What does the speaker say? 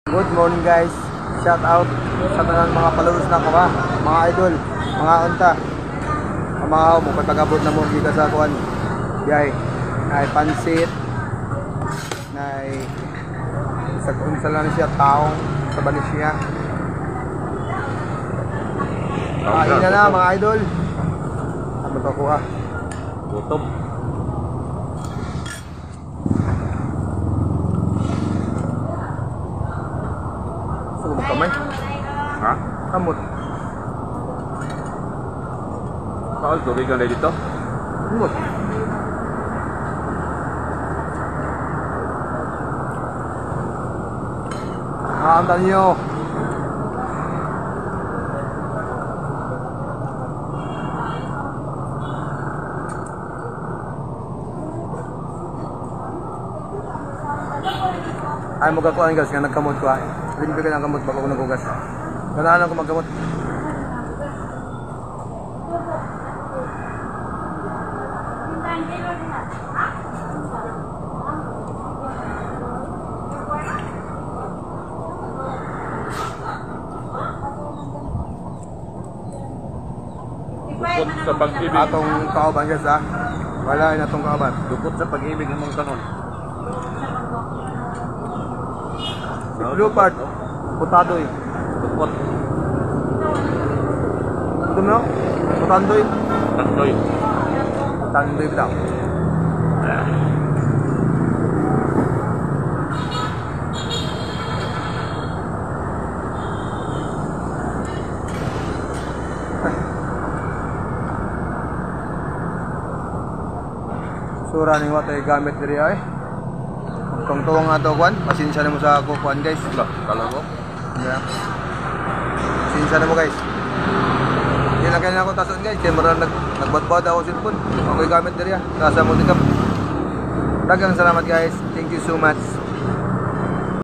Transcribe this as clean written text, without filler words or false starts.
Good morning guys. Shout out sa tanan mga followers na ko ha. Mga idol, mga unta. Mga mo pagkagabot na mo gikan sa kuan. Yay. Ay pansit. Nay sa kunsa lang siya taong sa Balisya. Kain na mga idol. Ano to ko ha? Gutom. Sumot kamay. Ha? Kamot. Bakit tubig ka na dito? Sumot. Andan nyo. Ay mo kakuan guys, nga nagkamot ko ay. Limpi ka ng kamot bago ko nagugas. Ganahan ako magkamot. Dukot sa pag-ibig. Atong kauban guys ha. Wala na atong kauban. Dukot sa pag-ibig ng mga kanon. Blue part. Putadoy. Dukot. Ito mo? Putandoy. Tandoy. Tandoy lang. Sura ning watay gamit diri ay. Kung tuwang nga to kuan, pasensya na mo sa ako kuan guys. Kala ko. Yeah. Pasensya na mo guys. Hindi lang kaya ako tason guys, kaya marang nagbadbad ako cellphone. Ako'y gamit diri ah. Nasa mo tikam. Daghang salamat guys. Thank you so much.